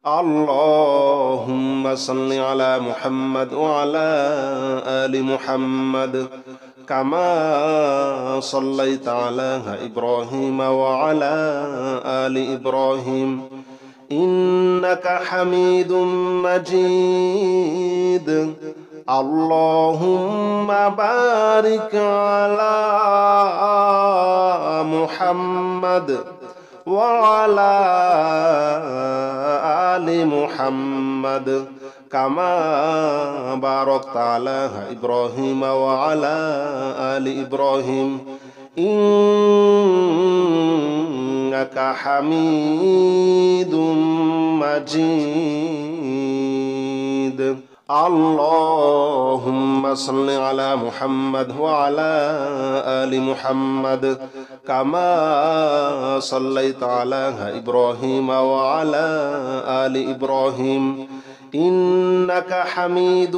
اللهم صل على محمد وعلى آل محمد كما صليت على إبراهيم وعلى آل إبراهيم إنك حميد مجيد اللهم بارك على محمد وعلى آل محمد كما باركت على إبراهيم وعلى آل إبراهيم إنك حميد مجيد اللهم صل على محمد وعلى آل محمد كما صليت على إبراهيم وعلى آل إبراهيم إنك حميد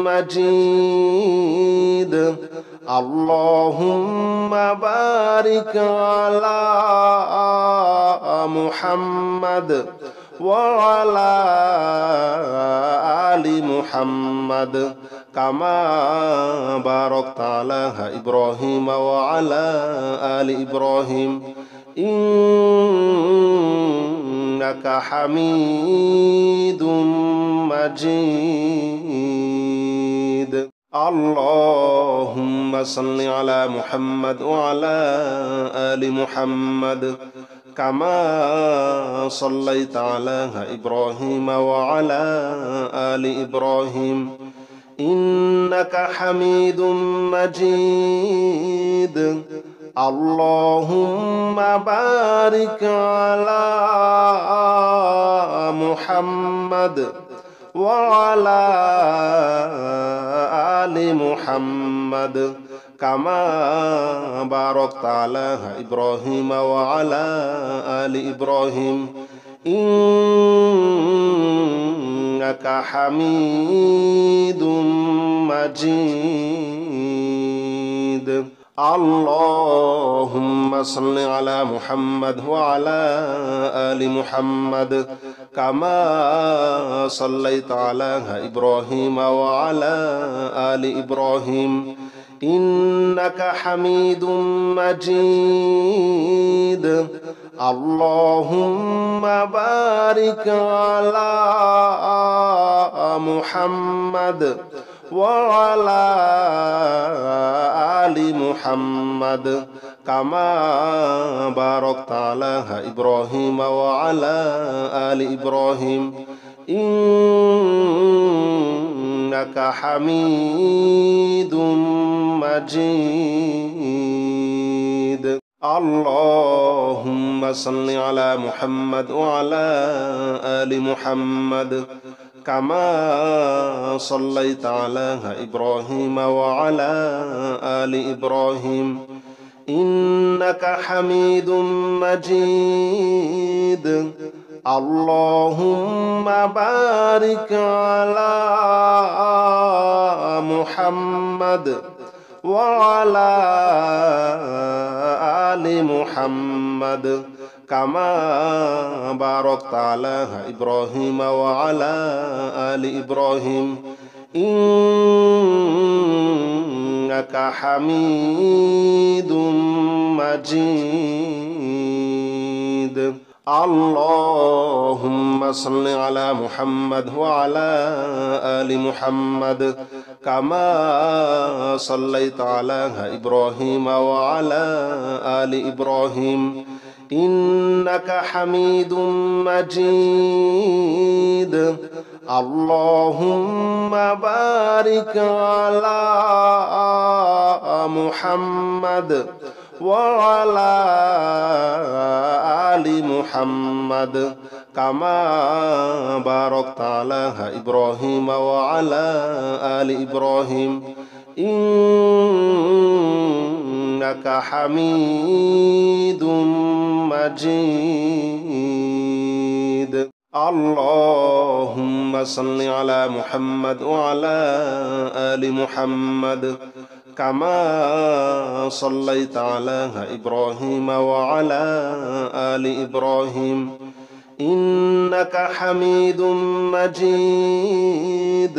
مجيد اللهم بارك على محمد وعلى آل محمد كما باركت على إبراهيم وعلى آل إبراهيم إنك حميد مجيد اللهم صل على محمد وعلى آل محمد كما صليت على إبراهيم وعلى آل إبراهيم إنك حميد مجيد اللهم بارك على محمد وعلى آل محمد كما باركت على إبراهيم وعلى آل إبراهيم إنك حميد مجيد اللهم صل على محمد وعلى آل محمد كما صليت على إبراهيم وعلى آل إبراهيم إنك حميد مجيد اللهم بارك على محمد وعلى آل محمد كما باركت على إبراهيم وعلى آل إبراهيم إنك حميد مجيد اللهم صل على محمد وعلى آل محمد كما صليت على إبراهيم وعلى آل إبراهيم إنك حميد مجيد اللهم بارك على محمد وعلى آل محمد كما باركت على إبراهيم وعلى آل إبراهيم إنك حميد مجيد اللهم صل على محمد وعلى آل محمد كما صليت على إبراهيم وعلى آل إبراهيم إنك حميد مجيد اللهم بارك على محمد وعلى آل محمد كما باركت على إبراهيم وعلى آل إبراهيم إنك حميد مجيد اللهم صل على محمد وعلى آل محمد كما صليت على إبراهيم وعلى آل إبراهيم إنك حميد مجيد.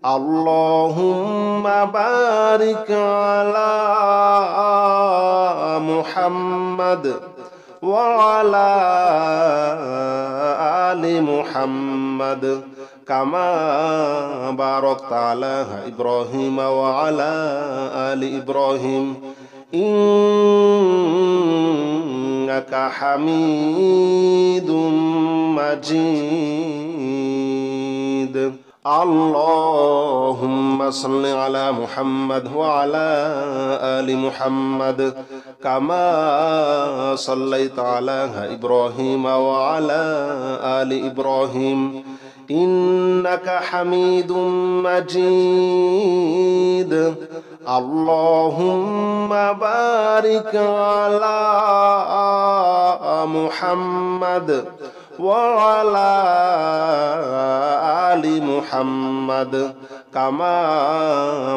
اللهم بارك على محمد وعلى آل محمد كما باركت على إبراهيم وعلى آل إبراهيم إنك حميد مجيد. اللهم صل على محمد وعلى آل محمد كما صليت على إبراهيم وعلى آل إبراهيم إنك حميد مجيد. اللهم بارك على محمد وعلى آل محمد كما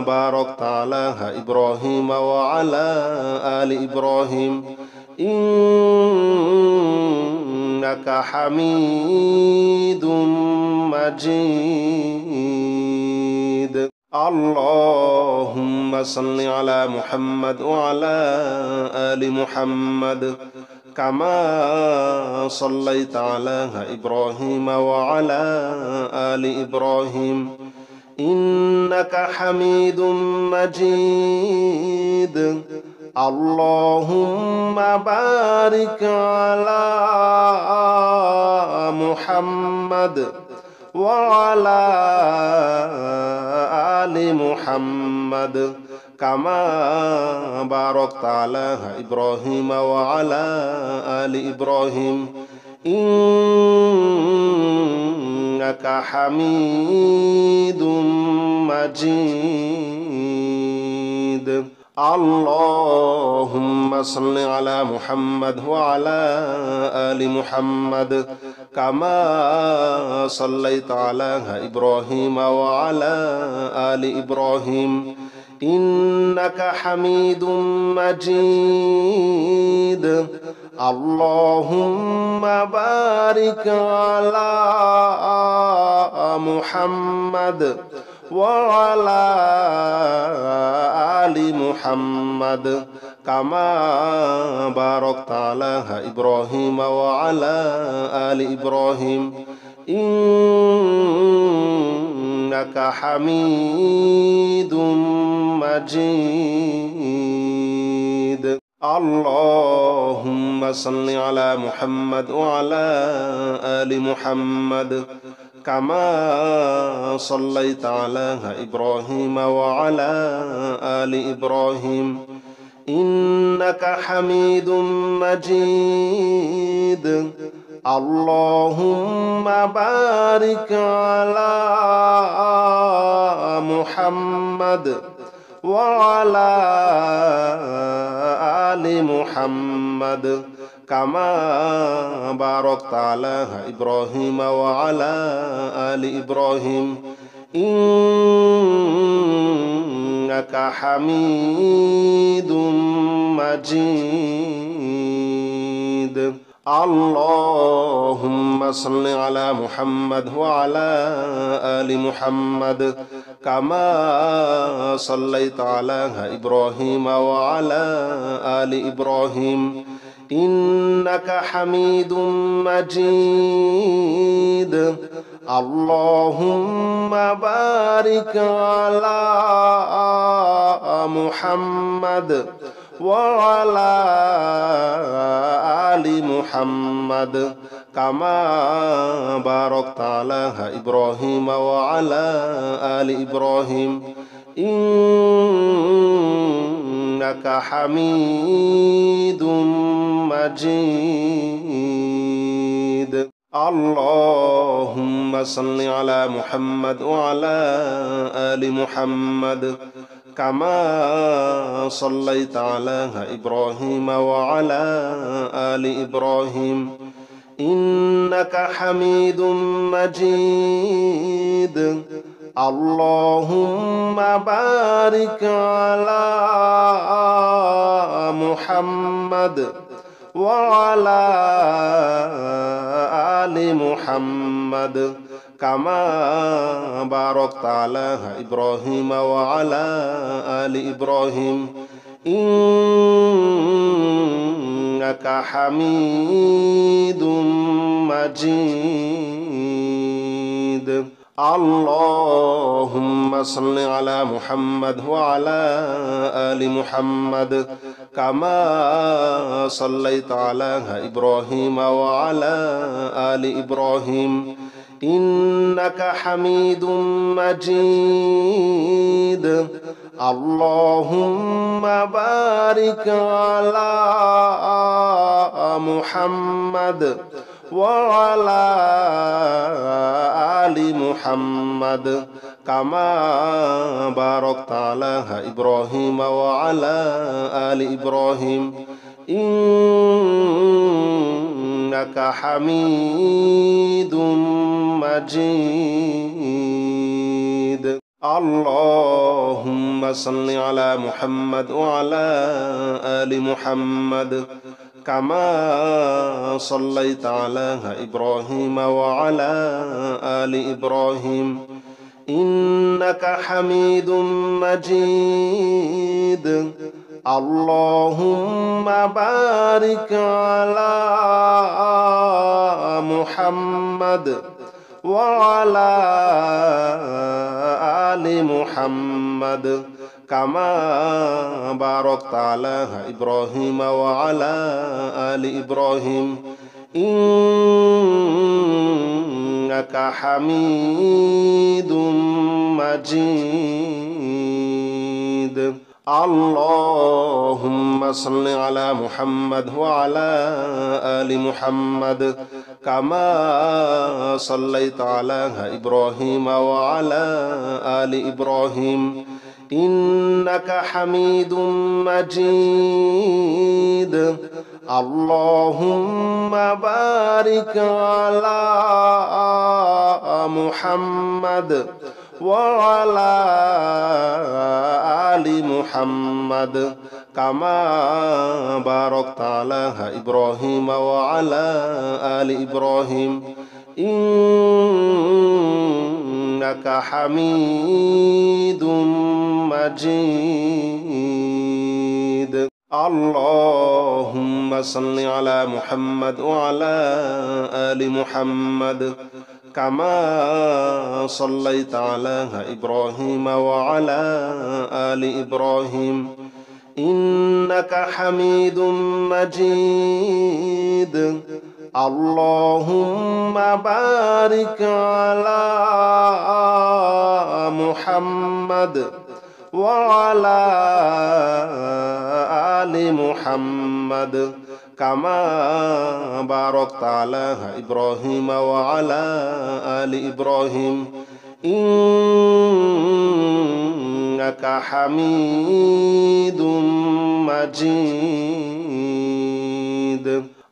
باركت على إبراهيم وعلى آل إبراهيم إنك حميد مجيد. اللهم صل على محمد وعلى آل محمد كما صليت على إبراهيم وعلى آل إبراهيم إنك حميد مجيد. اللهم بارك على محمد وعلى آل محمد كما باركت على إبراهيم وعلى آل إبراهيم إنك حميد مجيد. اللهم صل على محمد وعلى آل محمد كما صليت على إبراهيم وعلى آل إبراهيم إنك حميد مجيد. اللهم بارك على محمد وعلى آل محمد كما باركت على إبراهيم وعلى آل إبراهيم إنك حميد مجيد. اللهم صل على محمد وعلى آل محمد كما صليت على إبراهيم وعلى آل إبراهيم إنك حميد مجيد. اللهم بارك على محمد وعلى آل محمد كما باركت على إبراهيم وعلى آل إبراهيم إنك حميد مجيد. اللهم صل على محمد وعلى آل محمد كما صليت على إبراهيم وعلى آل إبراهيم إنك حميد مجيد. اللهم بارك على محمد وعلى آل محمد كما باركت على إبراهيم وعلى آل إبراهيم إنك حميد مجيد. اللهم صل على محمد وعلى آل محمد كما صليت على إبراهيم وعلى آل إبراهيم إنك حميد مجيد. اللهم بارك على محمد وعلى آل محمد كما باركت على إبراهيم وعلى آل إبراهيم إنك حميد مجيد اللهم صل على محمد وعلى آل محمد كما صليت على إبراهيم وعلى آل إبراهيم إنك حميد مجيد اللهم بارك على محمد وعلى آل محمد كما باركت على إبراهيم وعلى آل إبراهيم إنك حميد مجيد اللهم صل على محمد وعلى آل محمد كما صليت على إبراهيم وعلى آل إبراهيم إنك حميد مجيد اللهم بارك على محمد وعلى آل محمد كما باركت على إبراهيم وعلى آل إبراهيم إنك حميد مجيد اللهم صل على محمد وعلى آل محمد كما صليت على إبراهيم وعلى آل إبراهيم إنك حميد مجيد اللهم بارك على محمد وعلى آل محمد كما باركت على إبراهيم وعلى آل إبراهيم إنك حميد مجيد اللهم صل على محمد وعلى آل محمد كما صليت على إبراهيم وعلى آل إبراهيم إنك حميد مجيد اللهم بارك على محمد وعلى آل محمد كما باركت على إبراهيم وعلى آل إبراهيم إنك حميد مجيد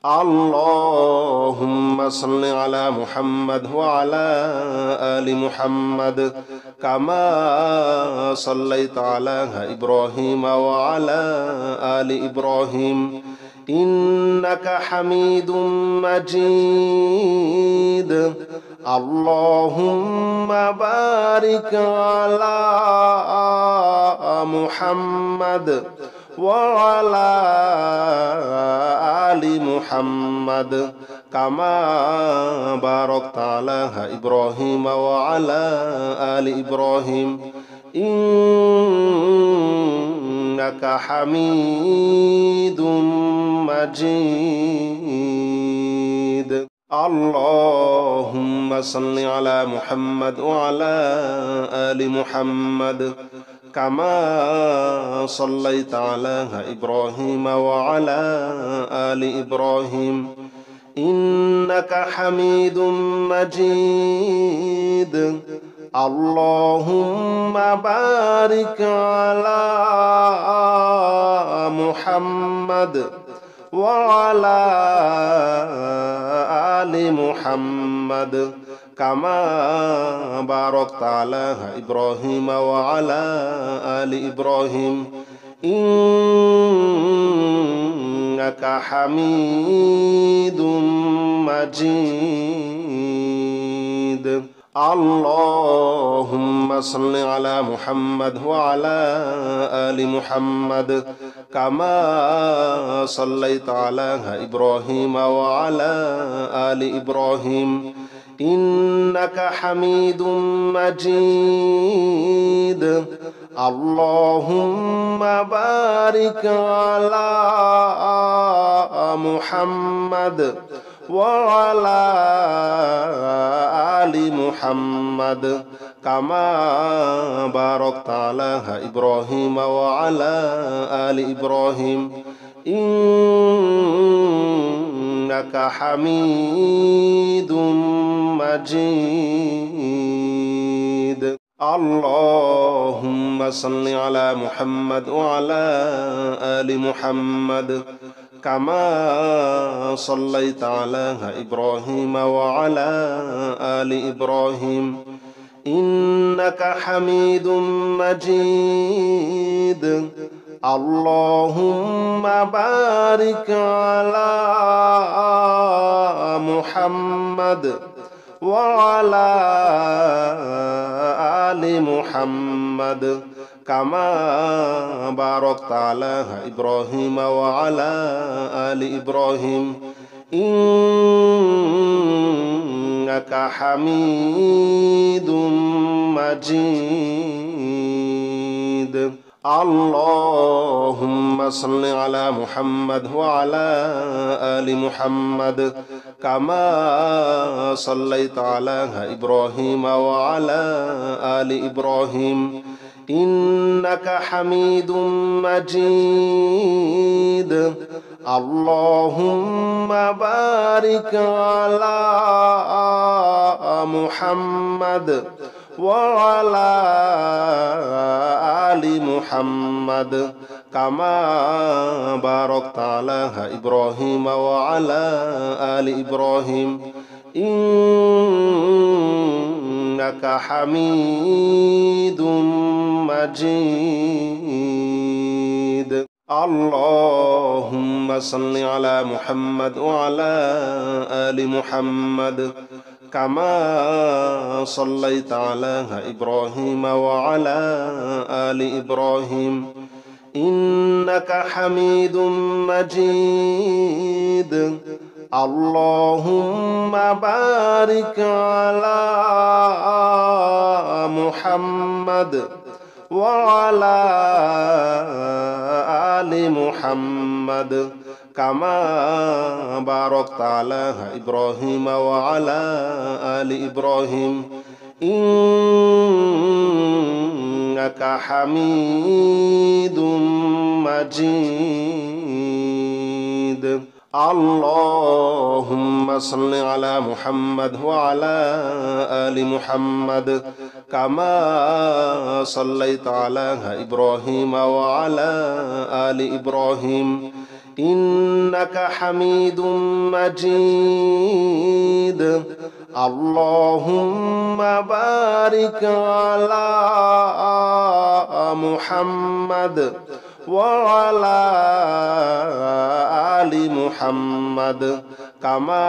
اللهم صل على محمد وعلى آل محمد كما صليت على إبراهيم وعلى آل إبراهيم إنك حميد مجيد اللهم بارك على محمد وعلى آل محمد كما باركت على إبراهيم وعلى آل إبراهيم إنك حميد مجيد اللهم صل على محمد وعلى آل محمد كما صليت على إبراهيم وعلى آل إبراهيم إنك حميد مجيد اللهم بارك على محمد وعلى آل محمد كما باركت على إبراهيم وعلى آل إبراهيم إنك حميد مجيد. اللهم صل على محمد وعلى آل محمد كما صليت على إبراهيم وعلى آل إبراهيم إنك حميد مجيد. اللهم بارك على محمد وعلى آل محمد كما باركت على إبراهيم وعلى آل إبراهيم إنك حميد مجيد. اللهم صل على محمد وعلى آل محمد كما صليت على إبراهيم وعلى آل إبراهيم إنك حميد مجيد. اللهم بارك على محمد وعلى آل محمد كما باركت على إبراهيم وعلى آل إبراهيم إنك حميد مجيد. اللهم صل على محمد وعلى آل محمد كما صليت على إبراهيم وعلى آل إبراهيم إنك حميد مجيد. اللهم بارك على محمد وعلى آل محمد كما باركت على إبراهيم وعلى آل إبراهيم إنك حميد مجيد. اللهم صل على محمد وعلى آل محمد كما صليت على إبراهيم وعلى آل إبراهيم إنك حميد مجيد. اللهم بارك على محمد وعلى آل محمد كما باركت على إبراهيم وعلى آل إبراهيم إنك حميد مجيد. اللهم صل على محمد وعلى آل محمد كما صليت على إبراهيم وعلى آل إبراهيم إنك حميد مجيد. اللهم بارك على محمد وعلى آل محمد كما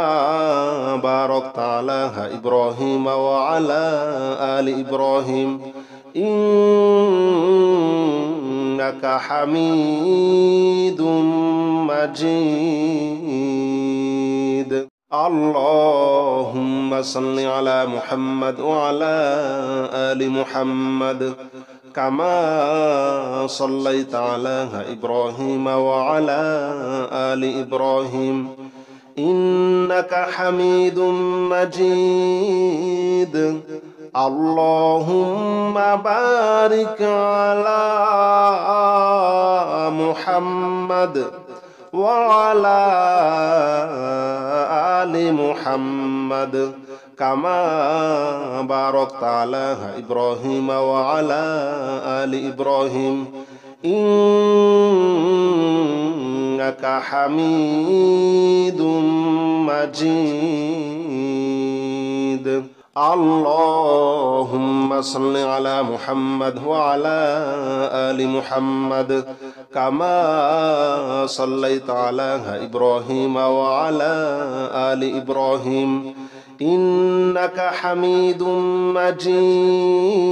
باركت على إبراهيم وعلى آل إبراهيم إنك حميد مجيد. اللهم صل على محمد وعلى آل محمد كما صليت على إبراهيم وعلى آل إبراهيم إنك حميد مجيد. اللهم بارك على محمد وعلى آل محمد كما باركت على إبراهيم وعلى آل إبراهيم إنك حميد مجيد. اللهم صل على محمد وعلى آل محمد كما صليت على إبراهيم وعلى آل إبراهيم إنك حميد مجيد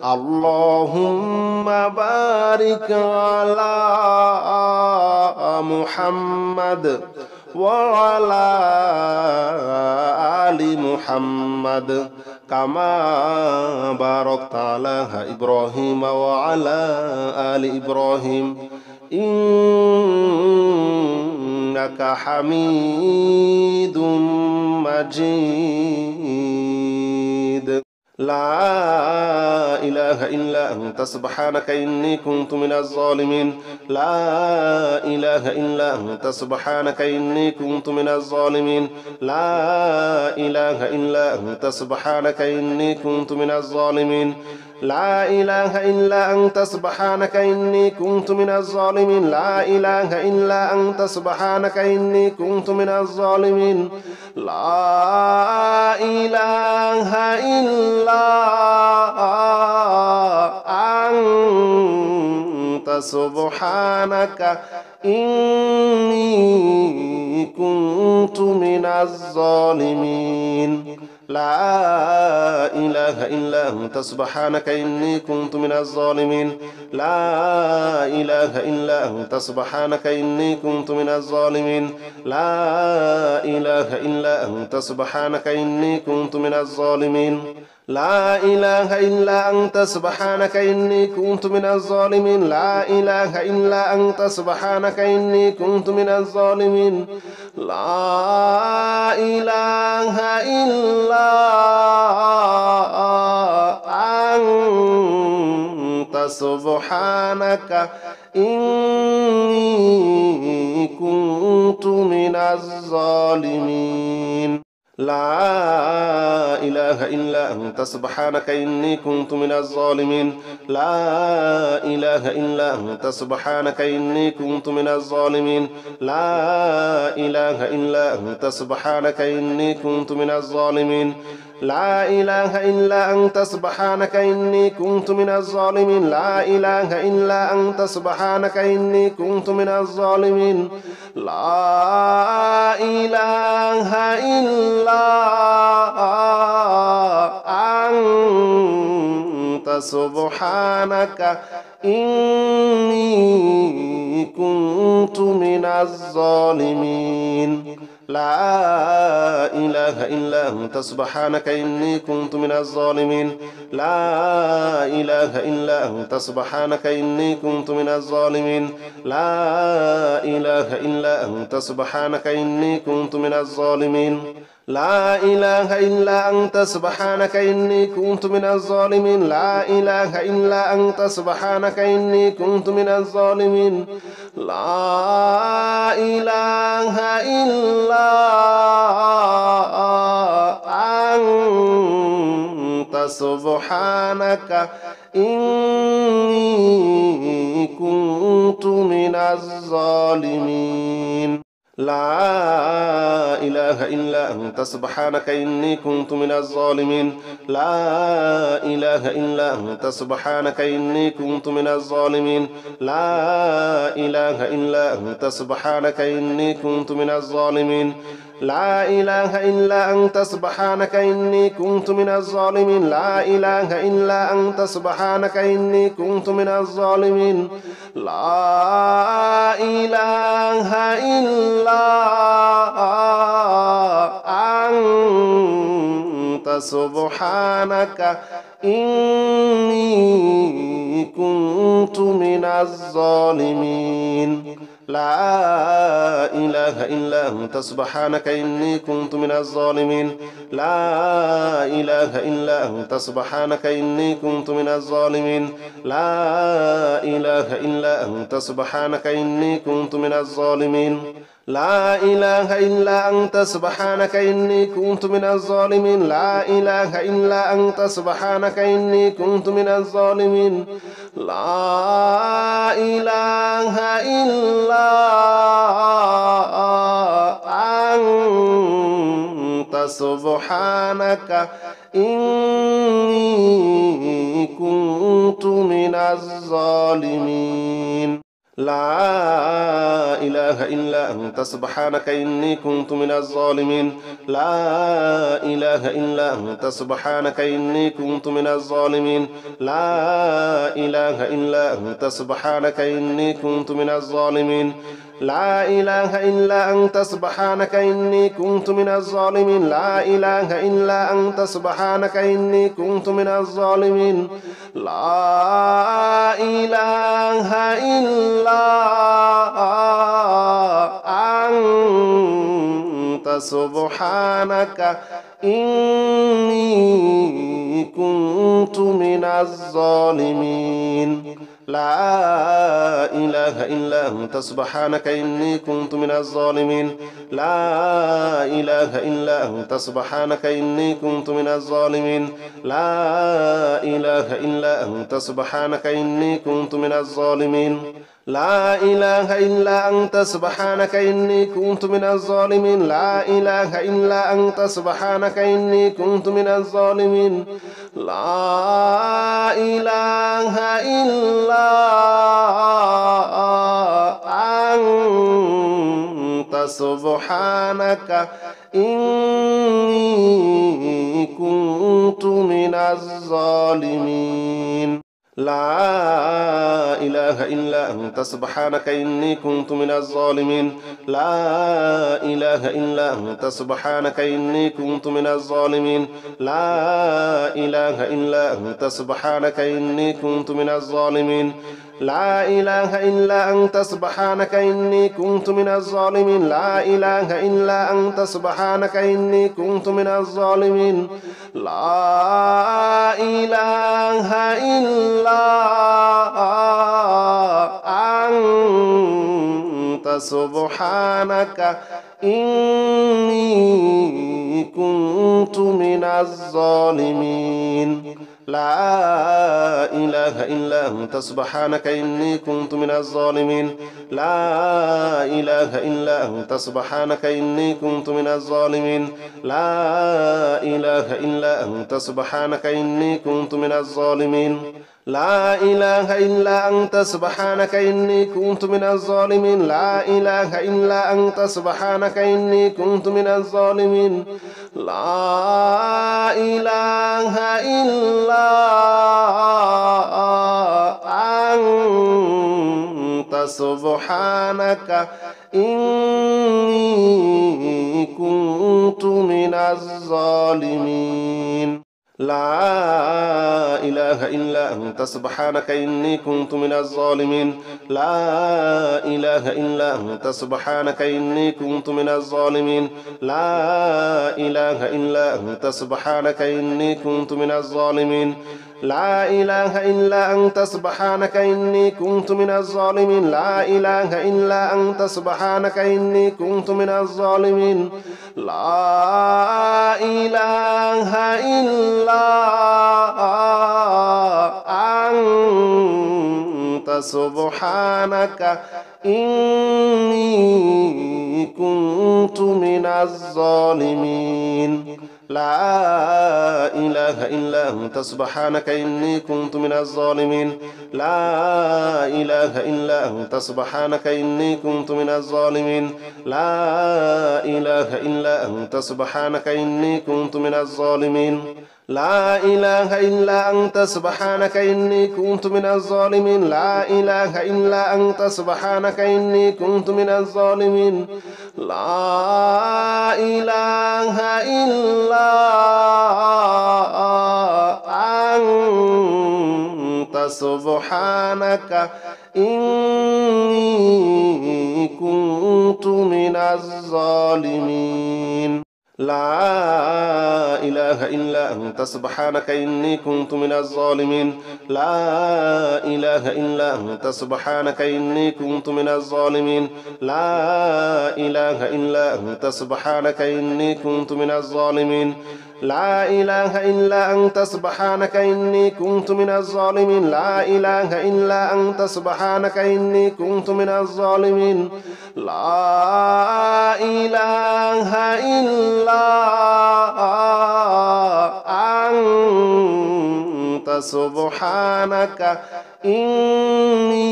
اللهم بارك على محمد وعلى آل محمد كما باركت على إبراهيم وعلى آل إبراهيم إنك حميد مجيد لا إله إلا أنت سبحانك إني كنت من الظالمين لا إله إلا أنت سبحانك إني كنت من الظالمين لا إله إلا أنت سبحانك إني كنت من الظالمين لا إله إلا أنت سبحانك إني كنت من الظالمين لا إله إلا أنت سبحانك إني كنت من الظالمين لا إله إلا أنت سبحانك إني كنت من الظالمين لا إله إلا أنت سبحانك إني كنت من الظالمين لا إله إلا أنت سبحانك إني كنت من الظالمين لا إله إلا أنت سبحانك إني كنت من الظالمين لا إله إلا أنت سبحانك إني كنت من الظالمين لا إله إلا أنت سبحانك إني كنت من الظالمين لا إله إلا أنت سبحانك إني كنت من الظالمين لا إله إلا أنت سبحانك إني كنت من الظالمين لا إله إلا أنت سبحانك إني كنت من الظالمين لا إله إلا أنت سبحانك إني كنت من الظالمين لا إله إلا أنت سبحانك إني كنت من الظالمين لا إله إلا أنت سبحانك إني كنت من الظالمين لا إله إلا أنت سبحانك إني كنت من الظالمين لا إله إلا أنت سبحانك إني كنت من الظالمين لا إله إلا أنت سبحانك إني كنت من الظالمين لا إله إلا أنت سبحانك إني كنت من الظالمين لا إله إلا أنت سبحانك إني كنت من الظالمين لا إله إلا أنت سبحانك إني كنت من الظالمين لا إله إلا أنت سبحانك إني كنت من الظالمين لا إله إلا أنت سبحانك إني كنت من الظالمين لا إله إلا أنت سبحانك إني كنت من الظالمين لا إله إلا أنت سبحانك إني كنت من الظالمين لا إله إلا أنت سبحانك إني كنت من الظالمين لا إله إلا أنت سبحانك إني كنت من الظالمين لا إله إلا أنت سبحانك إني كنت من الظالمين لا إله إلا أنت سبحانك إني كنت من الظالمين لا إله إلا أنت سبحانك إني كنت من الظالمين لا إله إلا أنت سبحانك إني كنت من الظالمين لا إله إلا أنت سبحانك إني كنت من الظالمين لا إله إلا أنت سبحانك إني كنت من الظالمين لا إله إلا أنت سبحانك إني كنت من الظالمين لا إله إلا أنت سبحانك إني كنت من الظالمين لا إله إلا أنت سبحانك إني كنت من الظالمين لا إله إلا أنت سبحانك إني كنت من الظالمين لا إله إلا أنت سبحانك إني كنت من الظالمين لا إله إلا أنت سبحانك إني كنت من الظالمين لا إله إلا أنت سبحانك إني كنت من الظالمين لا إله إلا أنت سبحانك إني كنت من الظالمين لا إله إلا أنت سبحانك إني كنت من الظالمين لا إله إلا أنت سبحانك إني كنت من الظالمين لا إله إلا أنت سبحانك إني كنت من الظالمين لا إله إلا أنت سبحانك إني كنت من الظالمين لا إله إلا أنت سبحانك إني كنت من الظالمين لا إله إلا أنت سبحانك إني كنت من الظالمين لا إله إلا أنت سبحانك إني كنت من الظالمين لا إله إلا أنت سبحانك إني كنت من الظالمين لا إله إلا أنت سبحانك إني كنت من الظالمين لا إله إلا أنت سبحانك إني كنت من الظالمين لا إله إلا أنت سبحانك إني كنت من الظالمين لا إله إلا أنت سبحانك إني كنت من الظالمين لا إله إلا أنت سبحانك إني كنت من الظالمين لا إله إلا أنت سبحانك إني كنت من الظالمين لا إله إلا أنت سبحانك إني كنت من الظالمين لا إله إلا أنت سبحانك إني كنت من الظالمين لا إله إلا أنت سبحانك إني كنت من الظالمين لا إله إلا أنت سبحانك إني كنت من الظالمين لا إله إلا أنت سبحانك إني كنت من الظالمين لا إله إلا أنت سبحانك إني كنت من الظالمين لا إله إلا أنت سبحانك إني كنت من الظالمين لا إله إلا أنت سبحانك إني كنت من الظالمين لا إله إلا أنت سبحانك إني كنت من الظالمين لا إله إلا أنت سبحانك إني كنت من الظالمين لا إله إلا أنت سبحانك إني كنت من الظالمين لا إله إلا أنت سبحانك إني كنت من الظالمين لا إله إلا أنت سبحانك إني كنت من الظالمين لا إله إلا أنت سبحانك إني كنت من الظالمين لا إله إلا أنت سبحانك إني كنت من الظالمين لا إله إلا أنت سبحانك إني كنت من الظالمين لا إله إلا أنت سبحانك إني كنت من الظالمين لا إله إلا أنت سبحانك إني كنت من الظالمين لا إله إلا أنت سبحانك إني كنت من الظالمين لا إله إلا أنت سبحانك إني كنت من الظالمين لا إله إلا أنت سبحانك إني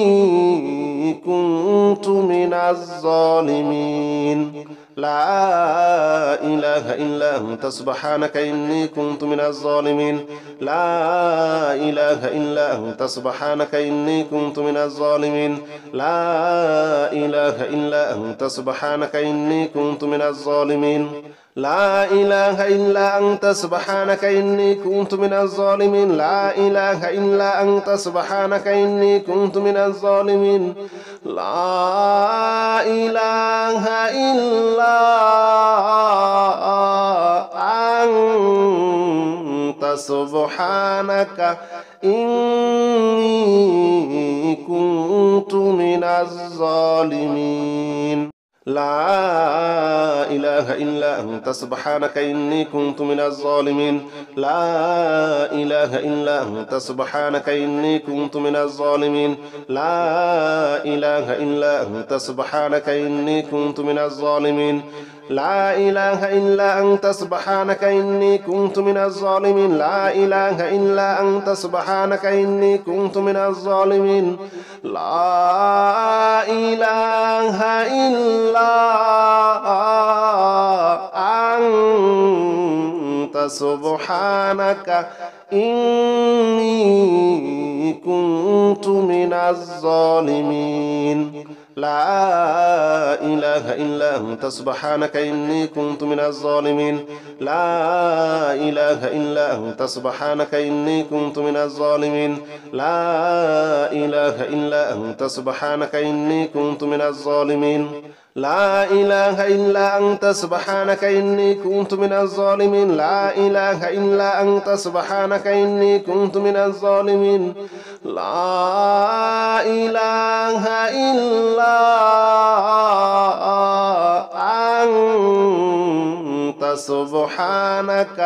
كنت من الظالمين لا إله إلا أنت سبحانك إني كنت من الظالمين لا إله إلا أنت سبحانك إني كنت من الظالمين لا إله إلا أنت سبحانك إني كنت من الظالمين لا إله إلا أنت سبحانك إني كنت من الظالمين لا إله إلا أنت سبحانك إني كنت من الظالمين لا إله إلا أنت سبحانك إني كنت من الظالمين لا إله إلا أنت سبحانك إني كنت من الظالمين لا إله إلا أنت سبحانك إني كنت من الظالمين لا إله إلا أنت سبحانك إني كنت من الظالمين لا إله إلا أنت سبحانك إني كنت من الظالمين لا إله إلا أنت سبحانك إني كنت من الظالمين لا إله إلا أنت سبحانك إني كنت من الظالمين لا إله إلا أنت سبحانك إني كنت من الظالمين لا إله إلا أنت سبحانك إني كنت من الظالمين لا إله إلا أنت سبحانك إني كنت من الظالمين لا إله إلا أنت سبحانك إني كنت من الظالمين لا إله إلا أنت سبحانك إني كنت من الظالمين لا إله إلا أنت سبحانك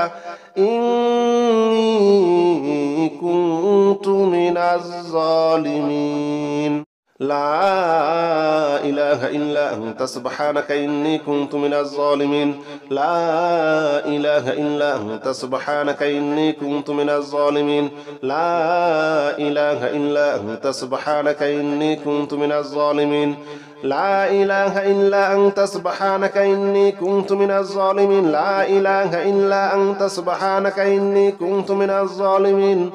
إني كنت من الظالمين لا إله إلا أنت سبحانك إني كنت من الظالمين لا إله إلا أنت سبحانك إني كنت من الظالمين لا إله إلا أنت سبحانك إني كنت من الظالمين لا إله إلا أنت سبحانك إني كنت من الظالمين لا إله إلا أنت سبحانك إني كنت من الظالمين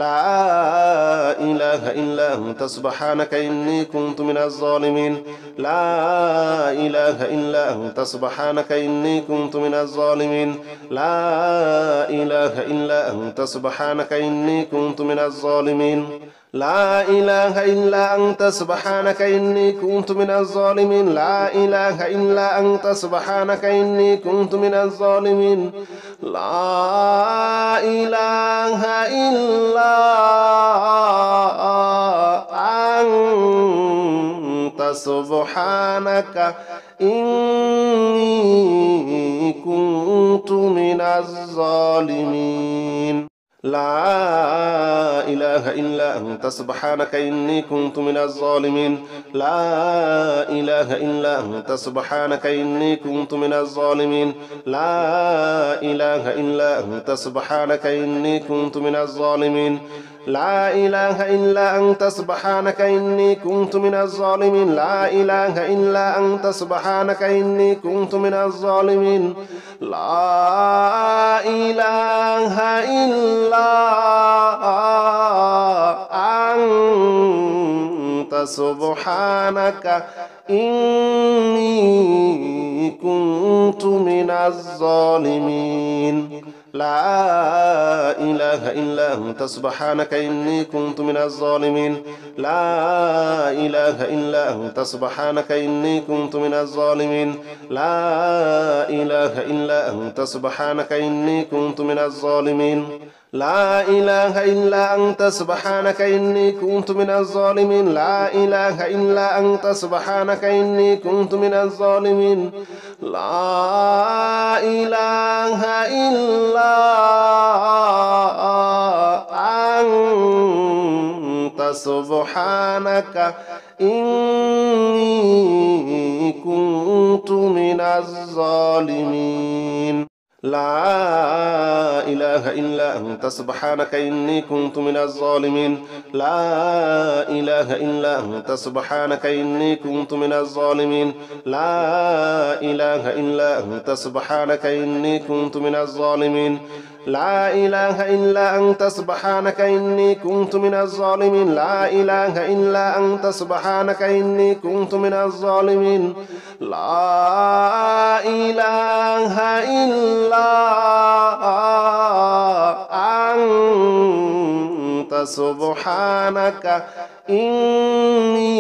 لا إله إلا أنت سبحانك إني كنت من الظالمين لا إله إلا أنت سبحانك إني كنت من الظالمين لا إله إلا أنت سبحانك إني كنت من الظالمين لا إله إلا أنت سبحانك إني كنت من الظالمين لا إله إلا أنت سبحانك إني كنت من الظالمين لا إله إلا أنت سبحانك إني كنت من الظالمين لا إله إلا أنت سبحانك إني كنت من الظالمين لا إله إلا أنت سبحانك إني كنت من الظالمين لا إله إلا أنت سبحانك إني كنت من الظالمين لا إله إلا أنت سبحانك إني كنت من الظالمين لا إله إلا أنت سبحانك إني كنت من الظالمين لا إله إلا أنت سبحانك إني كنت من الظالمين لا إله إلا أنت سبحانك إني كنت من الظالمين لا إله إلا أنت سبحانك إني كنت من الظالمين لا إله إلا أنت سبحانك إني كنت من الظالمين لا إله إلا أنت سبحانك إني كنت من الظالمين لا إله إلا أنت سبحانك إني كنت من الظالمين لا إله إلا أنت سبحانك إني كنت من الظالمين لا إله إلا أنت سبحانك إني كنت من الظالمين لا إله إلا أنت سبحانك إني كنت من الظالمين لا إله إلا أنت سبحانك إني كنت من الظالمين لا إله إلا أنت سبحانك إني كنت من الظالمين لا إله إلا أنت سبحانك إني كنت من الظالمين لا إله إلا أنت سبحانك إني كنت من الظالمين لا إله إلا أنت سبحانك إني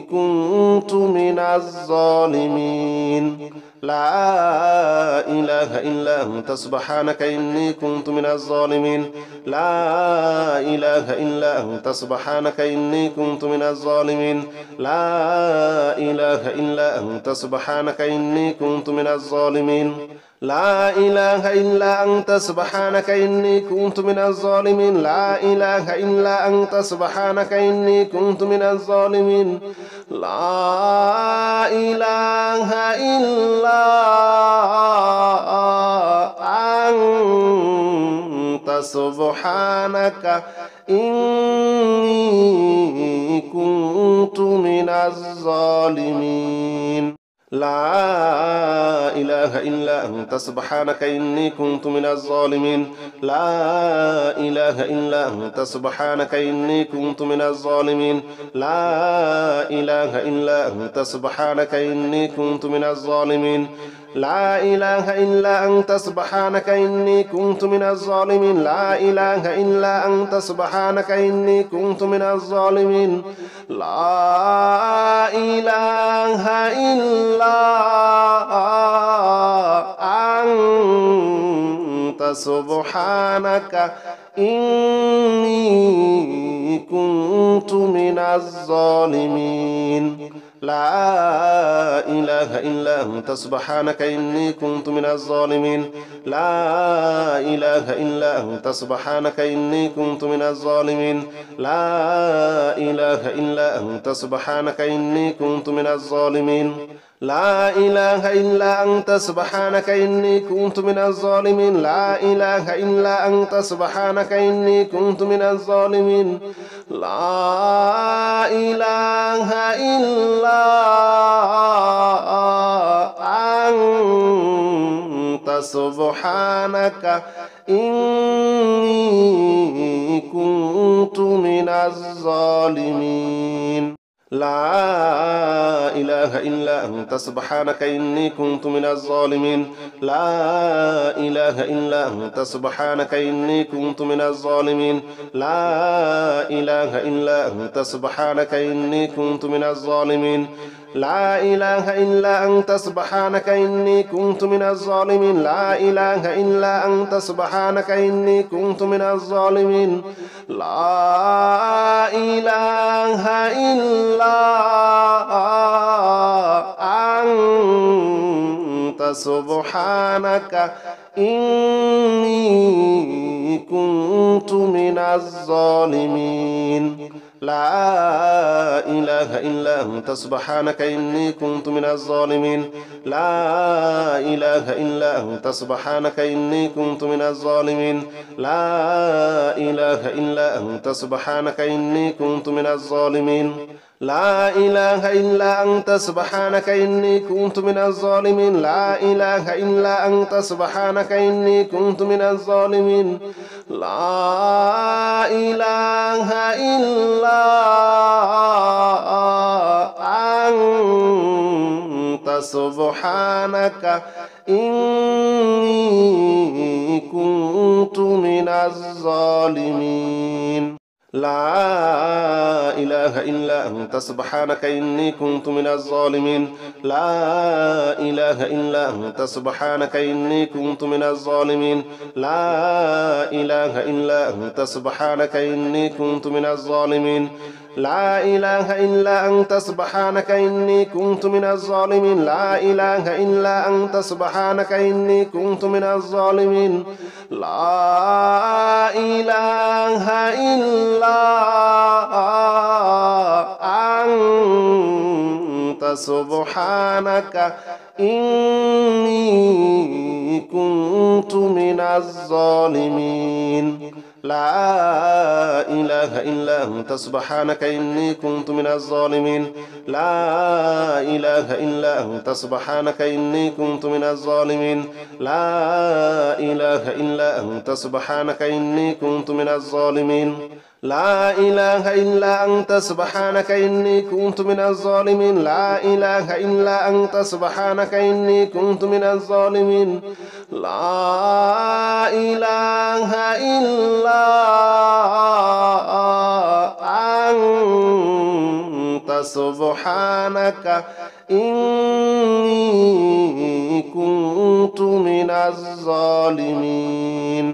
كنت من الظالمين لا إله إلا أنت سبحانك إني كنت من الظالمين لا إله إلا أنت سبحانك إني كنت من الظالمين لا إله إلا أنت سبحانك إني كنت من الظالمين لا إله إلا أنت سبحانك إني كنت من الظالمين لا إله إلا أنت سبحانك إني كنت من الظالمين لا إله إلا أنت سبحانك إني كنت من الظالمين لا إله إلا أنت سبحانك إني كنت من الظالمين لا إله إلا أنت سبحانك إني كنت من الظالمين لا إله إلا أنت سبحانك إني كنت من الظالمين لا إله إلا أنت سبحانك إني كنت من الظالمين لا إله إلا أنت سبحانك إني كنت من الظالمين لا إله إلا أنت سبحانك إني كنت من الظالمين لا إله إلا أنت سبحانك إني كنت من الظالمين لا إله إلا أنت سبحانك إني كنت من الظالمين لا إله إلا أنت سبحانك إني كنت من الظالمين لا إله إلا أنت سبحانك إني كنت من الظالمين لا إله إلا أنت سبحانك إني كنت من الظالمين لا إله إلا أنت سبحانك إني كنت من الظالمين لا إله إلا أنت سبحانك إني كنت من الظالمين لا إله إلا أنت سبحانك إني كنت من الظالمين لا إله إلا أنت سبحانك إني كنت من الظالمين لا إله إلا أنت سبحانك إني كنت من الظالمين لا إله إلا أنت سبحانك إني كنت من الظالمين لا إله إلا أنت سبحانك إني كنت من الظالمين لا إله إلا أنت سبحانك إني كنت من الظالمين لا إله إلا أنت سبحانك إني كنت من الظالمين لا إله إلا أنت سبحانك إني كنت من الظالمين لا إله إلا أنت سبحانك إني كنت من الظالمين لا إله إلا أنت سبحانك إني كنت من الظالمين لا إله إلا أنت سبحانك إني كنت من الظالمين لا إله إلا أنت سبحانك إني كنت من الظالمين لا إله إلا أنت سبحانك إني كنت من الظالمين لا إله إلا أنت سبحانك إني كنت من الظالمين لا إله إلا أنت سبحانك إني كنت من الظالمين لا إله إلا أنت سبحانك إني كنت من الظالمين لا إله إلا أنت سبحانك إني كنت من الظالمين لا إله إلا أنت سبحانك إني كنت من الظالمين لا إله إلا أنت سبحانك إني كنت من الظالمين لا إله إلا أنت سبحانك إني كنت من الظالمين لا إله إلا أنت سبحانك إني كنت من الظالمين لا إله إلا أنت سبحانك إني كنت من الظالمين لا إله إلا أنت سبحانك إني كنت من الظالمين.